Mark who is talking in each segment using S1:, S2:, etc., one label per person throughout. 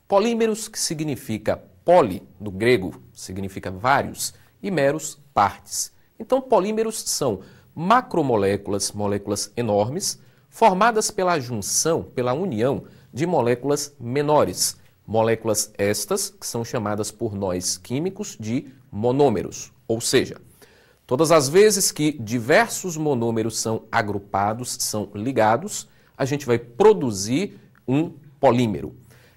S1: Polímeros, que significa poli, do grego, significa vários, e meros, partes. Então, polímeros são macromoléculas, moléculas enormes, formadas pela junção, pela união de moléculas menores. Moléculas estas que são chamadas por nós químicos de monômeros, ou seja, todas as vezes que diversos monômeros são agrupados, são ligados, a gente vai produzir um polímero.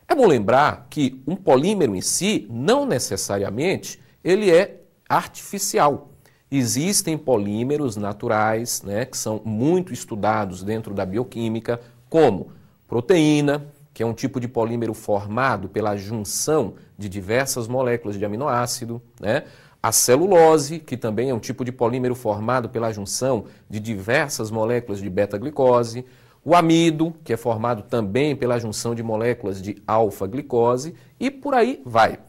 S1: É bom lembrar que um polímero em si, não necessariamente, ele é artificial. Existem polímeros naturais, que são muito estudados dentro da bioquímica, como proteína, que é um tipo de polímero formado pela junção de diversas moléculas de aminoácido, a celulose, que também é um tipo de polímero formado pela junção de diversas moléculas de beta-glicose, o amido, que é formado também pela junção de moléculas de alfa-glicose, e por aí vai.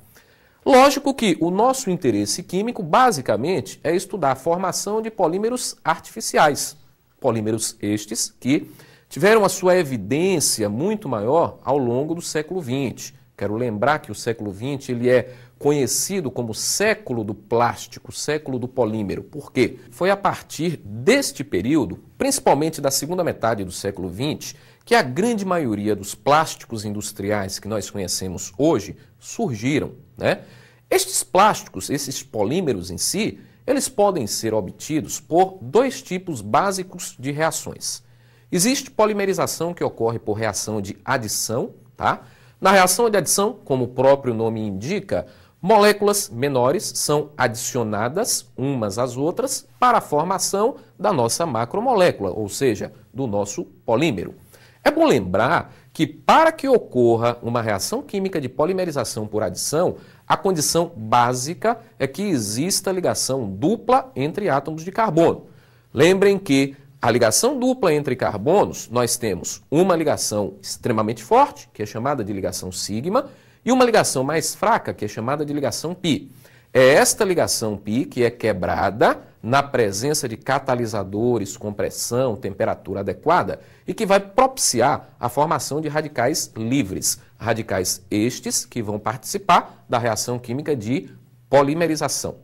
S1: Lógico que o nosso interesse químico, basicamente, é estudar a formação de polímeros artificiais. Polímeros estes que tiveram a sua evidência muito maior ao longo do século XX. Quero lembrar que o século XX ele é conhecido como século do plástico, século do polímero. Por quê? Foi a partir deste período, principalmente da segunda metade do século XX, que a grande maioria dos plásticos industriais que nós conhecemos hoje surgiram, Estes plásticos, esses polímeros em si, eles podem ser obtidos por dois tipos básicos de reações. Existe polimerização que ocorre por reação de adição, Na reação de adição, como o próprio nome indica, moléculas menores são adicionadas umas às outras para a formação da nossa macromolécula, ou seja, do nosso polímero. É bom lembrar que para que ocorra uma reação química de polimerização por adição, a condição básica é que exista ligação dupla entre átomos de carbono. Lembrem que a ligação dupla entre carbonos, nós temos uma ligação extremamente forte, que é chamada de ligação sigma, e uma ligação mais fraca, que é chamada de ligação pi. É esta ligação pi que é quebrada na presença de catalisadores com pressão, temperatura adequada e que vai propiciar a formação de radicais livres. Radicais estes que vão participar da reação química de polimerização.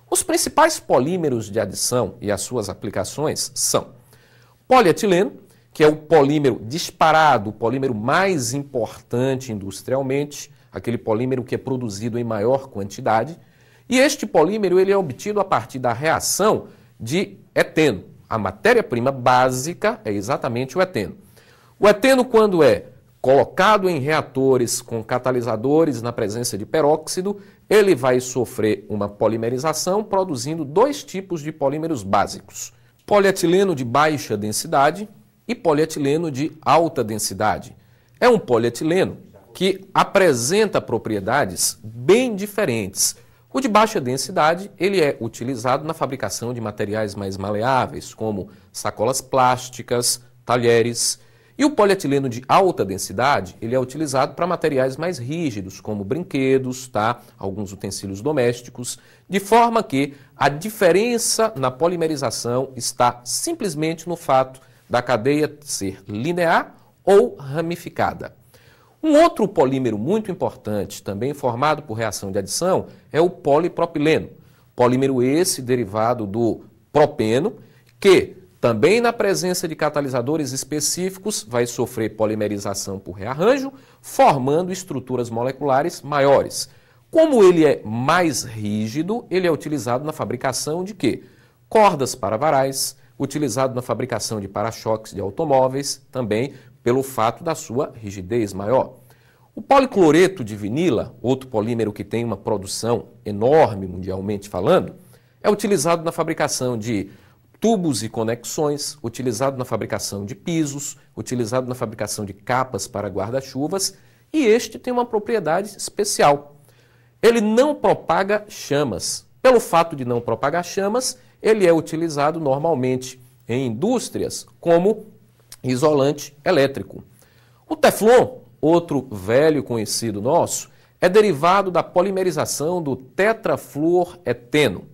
S1: Os principais polímeros de adição e as suas aplicações são polietileno, que é o polímero disparado, o polímero mais importante industrialmente, aquele polímero que é produzido em maior quantidade. E este polímero ele é obtido a partir da reação de eteno. A matéria-prima básica é exatamente o eteno. O eteno, quando é colocado em reatores com catalisadores na presença de peróxido, ele vai sofrer uma polimerização produzindo dois tipos de polímeros básicos. Polietileno de baixa densidade e polietileno de alta densidade. É um polietileno que apresenta propriedades bem diferentes. O de baixa densidade, ele é utilizado na fabricação de materiais mais maleáveis, como sacolas plásticas, talheres. E o polietileno de alta densidade, ele é utilizado para materiais mais rígidos, como brinquedos, alguns utensílios domésticos, de forma que a diferença na polimerização está simplesmente no fato da cadeia ser linear ou ramificada. Um outro polímero muito importante, também formado por reação de adição, é o polipropileno. Polímero esse derivado do propeno, que também na presença de catalisadores específicos vai sofrer polimerização por rearranjo, formando estruturas moleculares maiores. Como ele é mais rígido, ele é utilizado na fabricação de quê? Cordas para varais, utilizado na fabricação de para-choques de automóveis, também pelo fato da sua rigidez maior. O policloreto de vinila, outro polímero que tem uma produção enorme mundialmente falando, é utilizado na fabricação de tubos e conexões, utilizado na fabricação de pisos, utilizado na fabricação de capas para guarda-chuvas, e este tem uma propriedade especial. Ele não propaga chamas. Pelo fato de não propagar chamas, ele é utilizado normalmente em indústrias como isolante elétrico. O Teflon, outro velho conhecido nosso, é derivado da polimerização do tetrafluoreteno.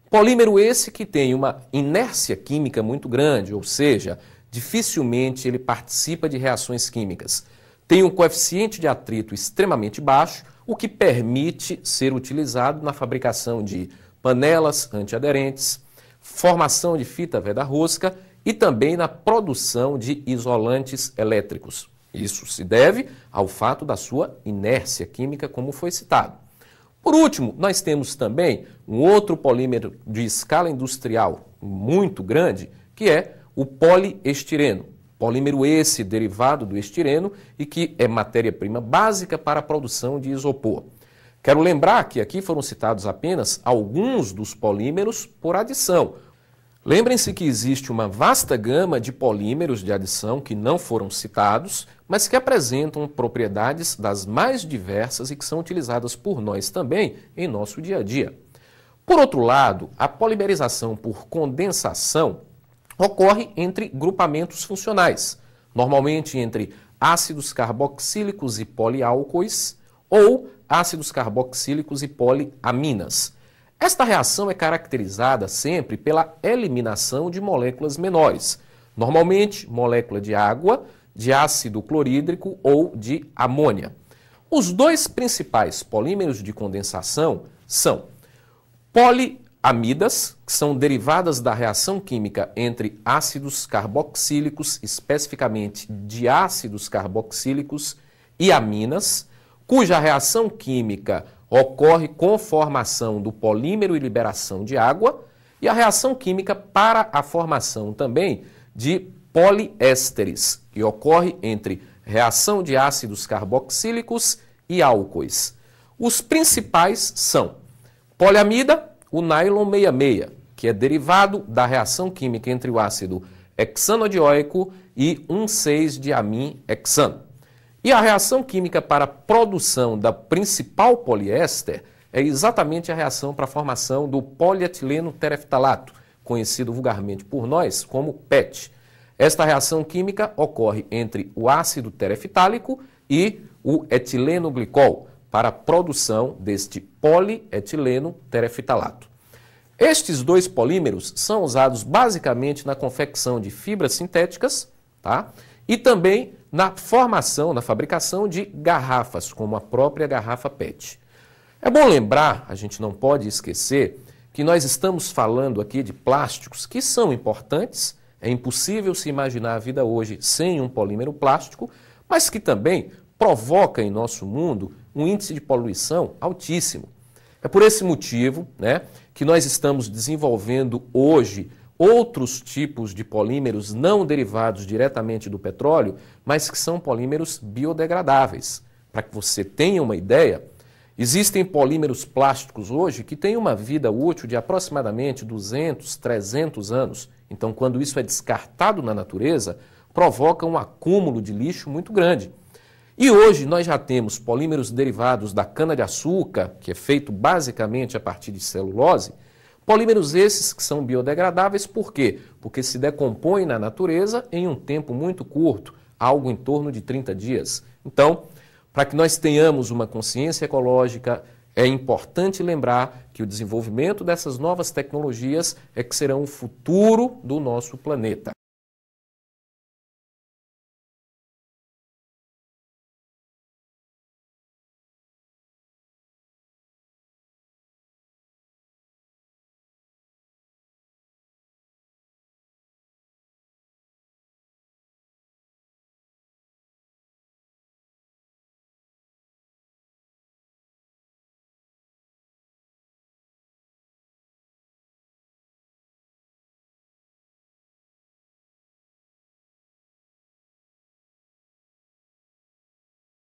S1: Polímero esse que tem uma inércia química muito grande, ou seja, dificilmente ele participa de reações químicas. tem um coeficiente de atrito extremamente baixo, o que permite ser utilizado na fabricação de panelas antiaderentes, formação de fita veda-rosca e também na produção de isolantes elétricos. Isso se deve ao fato da sua inércia química, como foi citado. Por último, nós temos também um outro polímero de escala industrial muito grande, que é o poliestireno. Polímero esse derivado do estireno e que é matéria-prima básica para a produção de isopor. Quero lembrar que aqui foram citados apenas alguns dos polímeros por adição. Lembrem-se que existe uma vasta gama de polímeros de adição que não foram citados, mas que apresentam propriedades das mais diversas e que são utilizadas por nós também em nosso dia a dia. Por outro lado, a polimerização por condensação ocorre entre grupamentos funcionais, normalmente entre ácidos carboxílicos e poliálcois ou ácidos carboxílicos e poliaminas. Esta reação é caracterizada sempre pela eliminação de moléculas menores, normalmente molécula de água, de ácido clorídrico ou de amônia. Os dois principais polímeros de condensação são poliamidas, que são derivadas da reação química entre ácidos carboxílicos, especificamente diácidos carboxílicos e aminas, cuja reação química ocorre com formação do polímero e liberação de água, e a reação química para a formação também de poliésteres, que ocorre entre reação de ácidos carboxílicos e álcoois. Os principais são poliamida, o nylon 66, que é derivado da reação química entre o ácido hexanodioico e 1,6-diamim-hexano. E a reação química para a produção da principal poliéster é exatamente a reação para a formação do polietileno tereftalato, conhecido vulgarmente por nós como PET. Esta reação química ocorre entre o ácido tereftálico e o etileno glicol para a produção deste polietileno tereftalato. Estes dois polímeros são usados basicamente na confecção de fibras sintéticas, tá? E também na formação, na fabricação de garrafas, como a própria garrafa PET. É bom lembrar, a gente não pode esquecer, que nós estamos falando aqui de plásticos que são importantes, é impossível se imaginar a vida hoje sem um polímero plástico, mas que também provoca em nosso mundo um índice de poluição altíssimo. É por esse motivo, que nós estamos desenvolvendo hoje outros tipos de polímeros não derivados diretamente do petróleo, mas que são polímeros biodegradáveis. Para que você tenha uma ideia, existem polímeros plásticos hoje que têm uma vida útil de aproximadamente 200, 300 anos. Então, quando isso é descartado na natureza, provoca um acúmulo de lixo muito grande. E hoje nós já temos polímeros derivados da cana-de-açúcar, que é feito basicamente a partir de celulose, polímeros esses que são biodegradáveis, por quê? Porque se decompõem na natureza em um tempo muito curto, algo em torno de 30 dias. Então, para que nós tenhamos uma consciência ecológica, é importante lembrar que o desenvolvimento dessas novas tecnologias é que serão o futuro do nosso planeta.